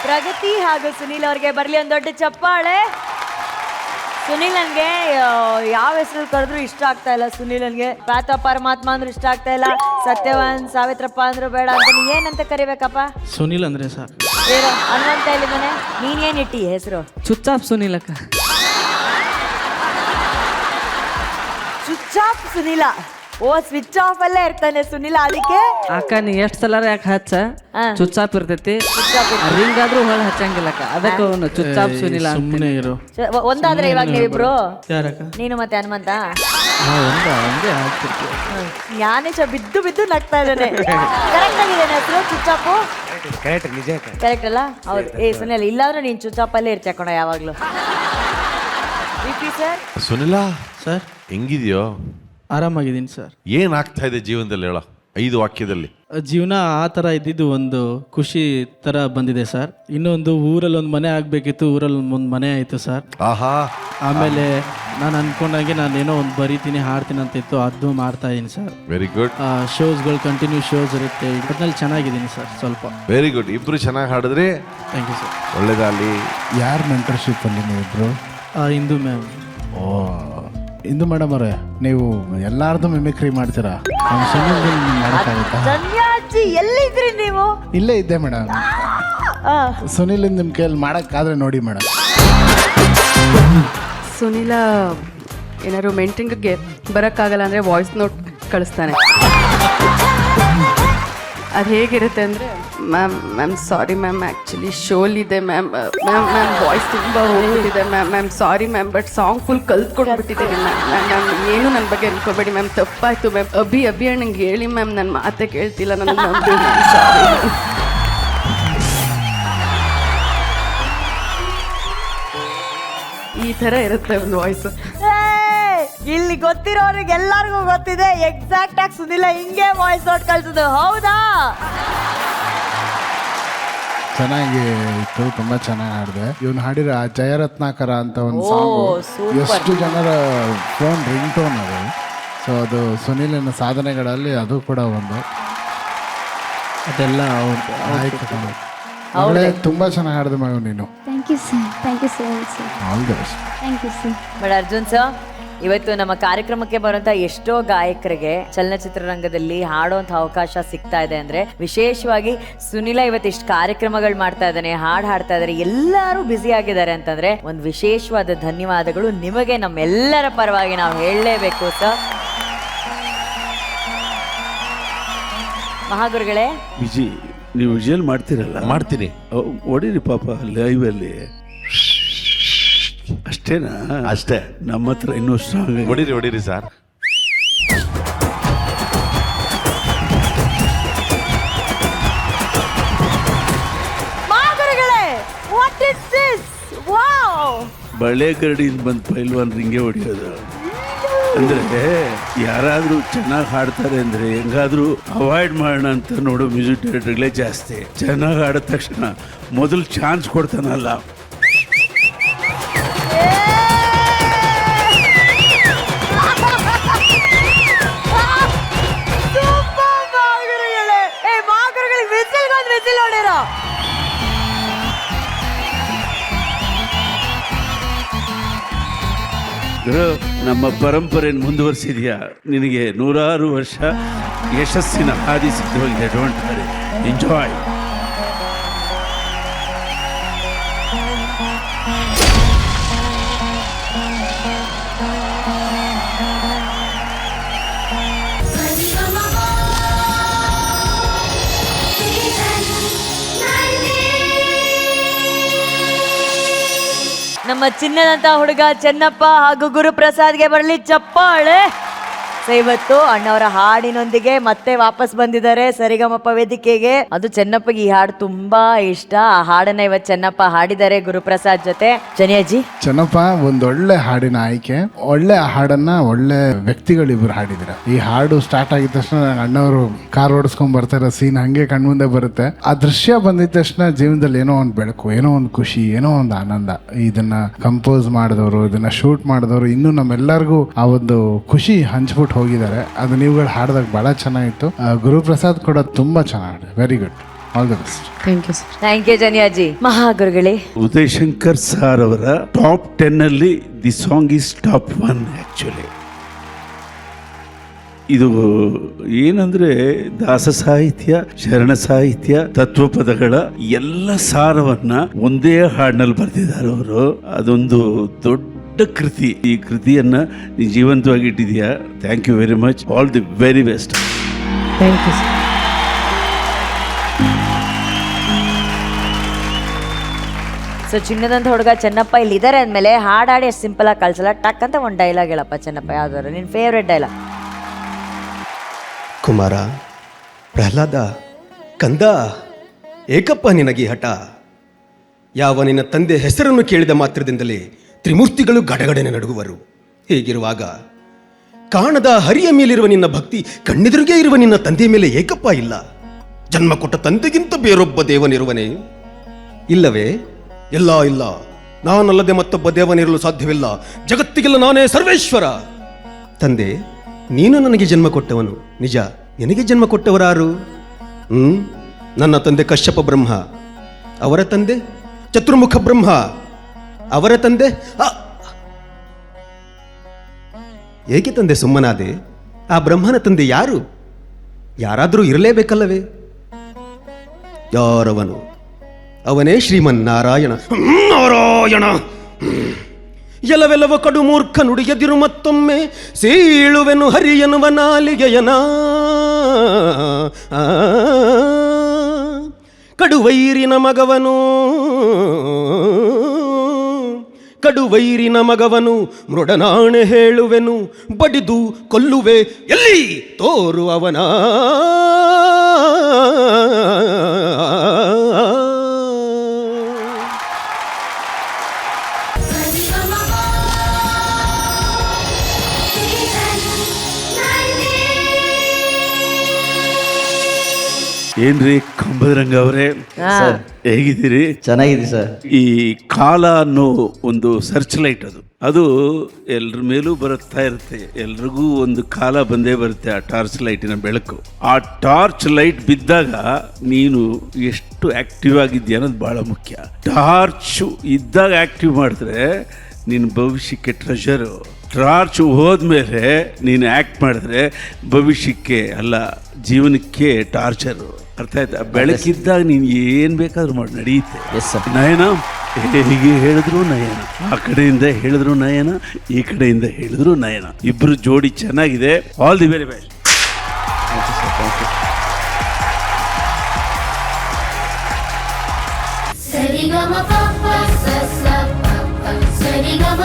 ಪ್ರಗತಿ ಹಾಗೂ ಸುನೀಲ್ ಅವ್ರಿಗೆ ಬರ್ಲಿ ಒಂದು ದೊಡ್ಡ ಚಪ್ಪಾಳೆ. ಸುನೀಲ್ ನನ್ಗೆ ಯಾವ ಹೆಸರು ಕರೆದ್ರು ಇಷ್ಟ ಆಗ್ತಾ ಇಲ್ಲ. ಸುನೀಲ್ ನನ್ಗೆ ಪಾತ ಪರಮಾತ್ಮ ಅಂದ್ರೂ ಇಷ್ಟ ಆಗ್ತಾ ಇಲ್ಲ. ಸತ್ಯವಾನ್ ಸಾವಿತ್ರಪ್ಪ ಅಂದ್ರು ಬೇಡ ಅಂತ. ನೀ ಏನಂತ ಕರಿಬೇಕಪ್ಪ? ಸುನೀಲ್ ಅಂದ್ರೆ ಸಾಕು. ಏನು ಅನ್ನುವಂತ ಇಲ್ಲಿದ್ದಾನೆ. ನೀನೇನ್ ಇಟ್ಟಿ ಹೆಸರು? ಚುಚ್ಚಾಪ್ ಸುನೀಲ್ ಅಕ್ಕ. ಸ್ವಿಚ್ ಆಫ್ ಸುನೀಲ. ಓ ಸ್ವಿಚ್ ಆಫ್ ಅಲ್ಲೇ ಇರ್ತಾನೆ ಸುನೀಲ. ಅದಕ್ಕೆ ಅಕ್ಕ ನೀ ಎಷ್ಟ್ ಸಲ ಯಾಕೆ ಹಚ್ಚ ಚುಚ್ಚಾಪ್ ಇರ್ತೈತಿ, ರಿಂಗ್ ಆದ್ರೂ ಹೊಳ ಹಚ್ಚಂಗಿಲ್ಲ ಅಕ್ಕ. ಅದಕ್ಕೆ ಅವನು ಚುಚ್ಚಾಪ್ ಸುನೀಲ. ಸುಮ್ಮನೆ ಇರು. ಒಂದಾದ್ರೆ ಇವಾಗ ನೀವಿಬ್ರು, ಯಾರಕ್ಕ? ನೀನು ಮತ್ತೆ ಹನುಮಂತ. ಒಂದೇ ಆಗ್ತಿರ್ತೀವಿ. ಜ್ಞಾನೇಶ ಬಿದ್ದು ಬಿದ್ದು ನಗ್ತಾ ಇದ್ದಾನೆ. ಕರೆಕ್ಟ್ ಆಗಿದ್ದೇನೆ ಹೆಸರು ಚುಚ್ಚಾಪು? ಕರೆಕ್ಟ್ ಅಲ್ಲ? ಹೌದು. ಏ ಸುನೀಲ್ ಇಲ್ಲಾದ್ರೂ ನೀನ್ ಚುಚ್ಚಾಪಲ್ಲೇ ಇರ್ತೀಯ ಕಣ ಯಾವಾಗ್ಲೂ. ಸರ್ ಸುನಿಲಾ ಸರ್ ಹೆಂಗಿದ್ಯೋ? ಆರಾಮಾಗಿದ್ದೀನಿ ಸರ್. ಏನಾಗ್ತಾ ಇದೆ ಜೀವನದಲ್ಲಿ ಹೇಳ, 5 ವಾಕ್ಯದಲ್ಲಿ. ಜೀವನ ಆ ಥರ ಇದ್ದಿದ್ದು ಒಂದು ಖುಷಿ ಥರ ಬಂದಿದೆ ಸರ್. ಇನ್ನೊಂದು ಊರಲ್ಲಿ ಒಂದು ಮನೆ ಆಗಬೇಕಿತ್ತು, ಊರಲ್ಲಿ ಒಂದು ಮನೆ ಆಯಿತು ಸರ್. ಆಹಾ. ಆಮೇಲೆ ನಾನು ಅನ್ಕೊಂಡಾಗೆ ನಾನೇನೋ ಒಂದು ಬರೀತೀನಿ ಹಾಡ್ತೀನಿ ಅಂತ ಇತ್ತು, ಅದು ಮಾಡ್ತಾ ಇದ್ದೀನಿ ಸರ್. Very good. ಶೋಸ್ಗಳು ಕಂಟಿನ್ಯೂ ಶೋಸ್ ಇರುತ್ತೆ. ಒಟ್ಟಿನಲ್ಲಿ ಚೆನ್ನಾಗಿದ್ದೀನಿ ಸರ್. ಸ್ವಲ್ಪ ವೆರಿ ಗುಡ್. ಇಬ್ರು ಚೆನ್ನಾಗಿ ಹಾಡಿದ್ರಿ. Thank you sir. ಒಳ್ಳೇದಾಗಲಿ. ಯಾರ ಮೆಂಟರ್ಶಿಪ್ ಅಲ್ಲಿ ನೀವಿಬ್ರು? ಇಂದು ಮ್ಯಾಮ್. ಓ ಇಂದು ಮೇಡಮ್ ಅವರೇ, ನೀವು ಎಲ್ಲಾರ್ದು ಮಿಮಿಕ್ರಿ ಮಾಡ್ತೀರಾ? ಮಾಡೋಕ್ಕಾಗುತ್ತಾ? ಧನ್ಯಾಜಿ ಎಲ್ಲಿದ್ರಿ ನೀವು? ಇಲ್ಲೇ ಇದ್ದೆ ಮೇಡಮ್. ಸುನಿಲ್ ನಿಮ್ಮ ಕೈಯಲ್ಲಿ ಮಾಡೋಕ್ಕಾದ್ರೆ ನೋಡಿ ಮೇಡಮ್. ಸುನೀಲ ಏನಾದ್ರು ಮೆಂಟಿಂಗ್ಗೆ ಬರೋಕ್ಕಾಗಲ್ಲ ಅಂದರೆ ವಾಯ್ಸ್ ನೋಟ್ ಕಳಿಸ್ತಾನೆ. ಅದು ಹೇಗಿರುತ್ತೆ ಅಂದರೆ, ಮ್ಯಾಮ್ ಸಾರಿ ಮ್ಯಾಮ್, ಆ್ಯಕ್ಚುಲಿ ಶೋಲಿದೆ ಮ್ಯಾಮ್, ಮ್ಯಾಮ್ ವಾಯ್ಸ್ ತುಂಬ ಹೋಗ್ಬಿಟ್ಟಿದೆ ma'am sorry ma'am, but song full ಕಲ್ತ್ಕೊಂಡ್ಬಿಟ್ಟಿದ್ದೀನಿ ಮ್ಯಾಮ್ ಏನು ನನ್ನ ಬಗ್ಗೆ ಅನ್ಕೋಬೇಡಿ ಮ್ಯಾಮ್, ತಪ್ಪಾಯಿತು ಮ್ಯಾಮ್, ಅಭಿ ಅಣ್ಣಂಗೆ ಹೇಳಿ ಮ್ಯಾಮ್, ನನ್ನ ಮಾತೇ ಕೇಳ್ತಿಲ್ಲ, ನನಗೆ ನಂಬಿ ಮ್ಯಾಮ್, ಸಾರಿ. ಈ ಥರ ಇರುತ್ತೆ ಒಂದು ವಾಯ್ಸು. ಇಲ್ಲಿ ಗೊತ್ತಿರೋರಿಗೆ ಎಲ್ಲರಿಗೂ ಗೊತ್ತಿದೆ ಎಕ್ಸಾಕ್ಟ್ ಆಗಿ ಸುನಿಲ ಹಿಂಗೆ ವಾಯ್ಸ್ ಔಟ್ ಕಳ್ಸೋದು. ಹೌದಾ? ಚೆನ್ನಾಗಿ ಇತ್ತು, ತುಂಬಾ ಚೆನ್ನಾಗಿ ಹಾಡಿದೆ. ಇವನು ಹಾಡಿರೋ ಆ ಜಯರತ್ನಾಕರ ಅಂತ ಒಂದು ಸಾಂಗ್ ಎಷ್ಟು ಜನರ ಫೋನ್ ರಿಂಗ್ ಟೋನ್ ಅದು. ಸೊ ಅದು ಸುನೀಲಿನ ಸಾಧನೆಗಳಲ್ಲಿ ಅದು ಕೂಡ ಒಂದು. ಅದೆಲ್ಲ ಆಯ್ತು. ಅವಳೇ ತುಂಬಾ ಚೆನ್ನಾಗಿ ಹಾಡಿದೆ ಮಗ ನೀನು. Thank you sir. Thank you so much sir. All the best. Thank you sir. But Arjun sir, ಇವತ್ತು ನಮ್ಮ ಕಾರ್ಯಕ್ರಮಕ್ಕೆ ಬರುವಂತ ಎಷ್ಟೋ ಗಾಯಕರಿಗೆ ಚಲನಚಿತ್ರರಂಗದಲ್ಲಿ ಹಾಡುವಂತ ಅವಕಾಶ ಸಿಗ್ತಾ ಇದೆ ಅಂದ್ರೆ ವಿಶೇಷವಾಗಿ ಸುನಿಲ ಇವತ್ತು ಇಷ್ಟು ಕಾರ್ಯಕ್ರಮಗಳು ಮಾಡ್ತಾ ಇದ್ದಾನೆ, ಹಾಡು ಹಾಡ್ತಾ ಇದ್ದಾರೆ, ಎಲ್ಲರೂ ಬ್ಯುಸಿ ಆಗಿದ್ದಾರೆ ಅಂತಂದ್ರೆ ಒಂದು ವಿಶೇಷವಾದ ಧನ್ಯವಾದಗಳು ನಿಮಗೆ ನಮ್ಮೆಲ್ಲರ ಪರವಾಗಿ ನಾವು ಹೇಳಲೇಬೇಕು ಸರ್. ಮಹಾಗುರುಗಳೇ, ವಿಜಿ ನೀವು ವಿಜುವಲ್ ಮಾಡ್ತೀರಲ್ಲ? ಮಾಡ್ತೀನಿ. ಹೊಡೀರಿ ಪಾಪ ಲೈವಲ್ಲಿ. ಅಷ್ಟೇನಾ? ಅಷ್ಟೇ. ನಮ್ಮ ಹತ್ರ ಇನ್ನೂ ಸ್ಟ್ರಾಂಗ್. ಹೊಡೀರಿ ಸರ್. ಮಹಾಗುರುಗಳೇ, ವಾಟ್ ಇಸ್ ದಿಸ್? ವಾವ್! ಬಳೆ ಗರಡಿಯಿಂದ ಬಂದು ಪೈಲ್ವಾನ್ ರಿಂಗೆ ಹೊಡಿಯೋದು ಅಂದ್ರೆ, ಯಾರಾದ್ರೂ ಚೆನ್ನಾಗಿ ಹಾಡ್ತಾರೆ ಅಂದ್ರೆ ಹೆಂಗಾದ್ರೂ ಅವಾಯ್ಡ್ ಮಾಡೋಣ ಅಂತ ನೋಡೋ ಮ್ಯೂಸಿಕ್ ಡೈರೆಕ್ಟರ್ಗಳೇ ಜಾಸ್ತಿ. ಚೆನ್ನಾಗಿ ಹಾಡಿದ ತಕ್ಷಣ ಮೊದಲು ಚಾನ್ಸ್ ಕೊಡ್ತಾನಲ್ಲ. ನಮ್ಮ ಪರಂಪರೆಯನ್ನು ಮುಂದುವರಿಸಿದ್ಯಾ, ನಿನಗೆ 100 ವರ್ಷ ಯಶಸ್ಸಿನ ಹಾದಿ ಸಿದ್ಧವಾಗಿದೆ. Don't worry, enjoy. ನಮ್ಮ ಚಿನ್ನದಂತ ಹುಡುಗ ಚೆನ್ನಪ್ಪ ಹಾಗೂ ಗುರುಪ್ರಸಾದ್ಗೆ ಬರಲಿ ಚಪ್ಪಾಳೆ. ಸೊ ಇವತ್ತು ಅಣ್ಣವರ ಹಾಡಿನೊಂದಿಗೆ ಮತ್ತೆ ವಾಪಸ್ ಬಂದಿದ್ದಾರೆ ಸರಿಗಮಪ ವೇದಿಕೆಗೆ. ಅದು ಚೆನ್ನಪ್ಪಗೆ ಈ ಹಾಡು ತುಂಬಾ ಇಷ್ಟ. ಆ ಹಾಡನ್ನ ಇವತ್ತು ಚೆನ್ನಪ್ಪ ಹಾಡಿದ್ದಾರೆ ಗುರುಪ್ರಸಾದ್ ಜೊತೆ. ಜನಿಯಾಜಿ, ಚೆನ್ನಪ್ಪ ಒಂದೊಳ್ಳೆ ಹಾಡಿನ ಆಯ್ಕೆ, ಒಳ್ಳೆ ಹಾಡನ್ನ ಒಳ್ಳೆ ವ್ಯಕ್ತಿಗಳಿಬ್ರು ಹಾಡಿದಿರ. ಈ ಹಾಡು ಸ್ಟಾರ್ಟ್ ಆಗಿದ ತಕ್ಷಣ ಅಣ್ಣವರು ಕಾರ್ ಓಡಿಸ್ಕೊಂಡ್ ಬರ್ತಾರ ಸೀನ್ ಹಂಗೆ ಕಣ್ಮುಂದೆ ಬರುತ್ತೆ. ಆ ದೃಶ್ಯ ಬಂದಿದ ತಕ್ಷಣ ಜೀವನದಲ್ಲಿ ಏನೋ ಒಂದು ಬೆಳಕು, ಏನೋ ಒಂದು ಖುಷಿ, ಏನೋ ಒಂದು ಆನಂದ. ಇದನ್ನ ಕಂಪೋಸ್ ಮಾಡಿದವರು, ಇದನ್ನ ಶೂಟ್ ಮಾಡಿದವರು ಇನ್ನೂ ನಮ್ಮೆಲ್ಲರಿಗೂ ಆ ಒಂದು ಖುಷಿ ಹಂಚ್ಬಿಟ್ಟು ಹೋಗಿದ್ದಾರೆ. ಅದು ನೀವುಗಳು ಹಾಡಿದಾಗ ಬಹಳ ಚೆನ್ನಾಗಿತ್ತು. ಗುರುಪ್ರಸಾದ್ ಕೂಡ ತುಂಬಾ ಚೆನ್ನಾಗಿ, very good, all the best. Thank you sir. Thank you ಜನಿಯಾಜಿ. ಮಹಾಗುರುಗಳೇ, ಉದಯ್ ಶಂಕರ್ ಸಾರ್ ಅವರ ಟಾಪ್ 10 ಅಲ್ಲಿ the song is top 1 actually. ಇದು ಏನಂದ್ರೆ ದಾಸ ಸಾಹಿತ್ಯ, ಶರಣ ಸಾಹಿತ್ಯ, ತತ್ವಪದಗಳ ಎಲ್ಲ ಸಾರವನ್ನ ಒಂದೇ ಹಾಡಿನಲ್ಲಿ ಬರೆದಿದ್ದಾರೆ ಅವರು. ಅದೊಂದು ದೊಡ್ಡ ಕೃತಿ. ಈ ಕೃತಿಯನ್ನ ನೀ ಜೀವಂತವಾಗಿ ಇಟ್ಟಿದ್ಯಾ. Thank you very much. All the very best. Thank you sir. So ಚಿನ್ನದಂತ ಹುಡುಗ ಚೆನ್ನಪ್ಪ ಇಲ್ಲಿ ಇದಾರೆ ಅಂದಮೇಲೆ ಹಾಡಾಡಿ ಅಷ್ಟು ಸಿಂಪಲ್ ಆಗಿ ಕಳ್ಸಲ್ಲ. ಟಕ್ ಅಂತ ಒಂದು ಡೈಲಾಗ್ ಹೇಳಪ್ಪ ಚೆನ್ನಪ್ಪ, ಯಾವ್ದಾದ್ರು ನಿನ್ನ ಫೇವ್ರೆಟ್ ಡೈಲಾಗ್. ಕುಮಾರ, ಪ್ರಹ್ಲಾದ, ಕಂದ, ಏಕಪ್ಪ ನಿನಗೆ ಹಠ. ಯಾವ ನಿನ್ನ ತಂದೆ ಹೆಸರನ್ನು ಕೇಳಿದ ಮಾತ್ರದಿಂದಲೇ ತ್ರಿಮೂರ್ತಿಗಳು ಗಡಗಡನೆ ನಡುಗುವರು. ಹೀಗಿರುವಾಗ ಕಾಣದ ಹರಿಯ ಮೇಲಿರುವ ನಿನ್ನ ಭಕ್ತಿ, ಕಣ್ಣೆದುರಿಗೆ ಇರುವ ನಿನ್ನ ತಂದೆಯ ಮೇಲೆ ಏಕಪ್ಪ ಇಲ್ಲ. ಜನ್ಮ ಕೊಟ್ಟ ತಂದೆಗಿಂತ ಬೇರೊಬ್ಬ ದೇವನಿರುವನೇ? ಇಲ್ಲವೇ? ಇಲ್ಲ ಇಲ್ಲ, ನಾನಲ್ಲದೆ ಮತ್ತೊಬ್ಬ ದೇವನಿರಲು ಸಾಧ್ಯವಿಲ್ಲ. ಜಗತ್ತಿಗೆಲ್ಲ ನಾನೇ ಸರ್ವೇಶ್ವರ. ತಂದೆ, ನೀನು ನನಗೆ ಜನ್ಮ ಕೊಟ್ಟವನು ನಿಜ. ನಿನಗೆ ಜನ್ಮ ಕೊಟ್ಟವರಾರು? ನನ್ನ ತಂದೆ ಕಶ್ಯಪ ಬ್ರಹ್ಮ, ಅವರ ತಂದೆ ಚತುರ್ಮುಖ ಬ್ರಹ್ಮ, ಅವರ ತಂದೆ ಏಕೆ ತಂದೆ ಸುಮ್ಮನಾದೆ? ಆ ಬ್ರಹ್ಮನ ತಂದೆ ಯಾರು? ಯಾರಾದರೂ ಇರಲೇಬೇಕಲ್ಲವೇ? ಯಾರವನು? ಅವನೇ ಶ್ರೀಮನ್ನಾರಾಯಣ. ನಾರಾಯಣ. ಎಲ್ಲವೆಲ್ಲವ ಕಡು ಮೂರ್ಖ ನುಡಿಯದಿರು ಮತ್ತೊಮ್ಮೆ ಸೀಳುವೆನು ಹರಿಯನುವ ನಾಲಿಗೆಯನ. ಕಡುವೈರಿನ ಮಗವನು, ಕಡುವೈರಿನ ಮಗವನು ಮೃಡನಾಣೆ ಹೇಳುವೆನು, ಬಡಿದು ಕೊಲ್ಲುವೆ ಎಲ್ಲಿ ತೋರು ಅವನ. ಏನ್ರಿ ಕಂಬದರಂಗ ಅವರೇ, ಹೇಗಿದ್ದೀರಿ? ಚೆನ್ನಾಗಿದೆ ಸರ್. ಈ ಕಾಲ ಅನ್ನೋ ಒಂದು ಸರ್ಚ್ ಲೈಟ್, ಅದು ಎಲ್ರ ಮೇಲೂ ಬರುತ್ತಾ ಇರುತ್ತೆ. ಎಲ್ರಿಗೂ ಒಂದು ಕಾಲ ಬಂದೇ ಬರುತ್ತೆ ಆ ಟಾರ್ಚ್ ಲೈಟಿನ ಬೆಳಕು. ಆ ಟಾರ್ಚ್ ಲೈಟ್ ಬಿದ್ದಾಗ ನೀನು ಎಷ್ಟು ಆಕ್ಟಿವ್ ಆಗಿದ್ಯಾ ಅನ್ನೋದು ಬಹಳ ಮುಖ್ಯ. ಟಾರ್ಚ್ ಇದ್ದಾಗ ಆಕ್ಟಿವ್ ಮಾಡಿದ್ರೆ ನಿನ್ನ ಭವಿಷ್ಯಕ್ಕೆ ಟ್ರೆಷರು. ಟಾರ್ಚ್ ಹೋದ್ಮೇಲೆ ನೀನು ಆಕ್ಟ್ ಮಾಡಿದ್ರೆ ಭವಿಷ್ಯಕ್ಕೆ ಅಲ್ಲ, ಜೀವನಕ್ಕೆ ಟಾರ್ಚರು. ಅರ್ಥ ಆಯ್ತಾ? ಬೆಳಕಿದ್ದಾಗ ನೀನು ಏನು ಬೇಕಾದ್ರೂ ಮಾಡಿ ನಡೆಯುತ್ತೆ. ನಯನ ಹೀಗೆ ಹೇಳಿದ್ರು ನಯನ, ಆ ಕಡೆಯಿಂದ ಹೇಳಿದ್ರು ನಯನ, ಈ ಕಡೆಯಿಂದ ಹೇಳಿದ್ರು ನಯನ. ಇಬ್ರು ಜೋಡಿ ಚೆನ್ನಾಗಿದೆ. All the very best. ಸರಿಗಮ ಪಪ್ಪ ಸಸ ಪಪ್ಪ ಸರಿಗಮ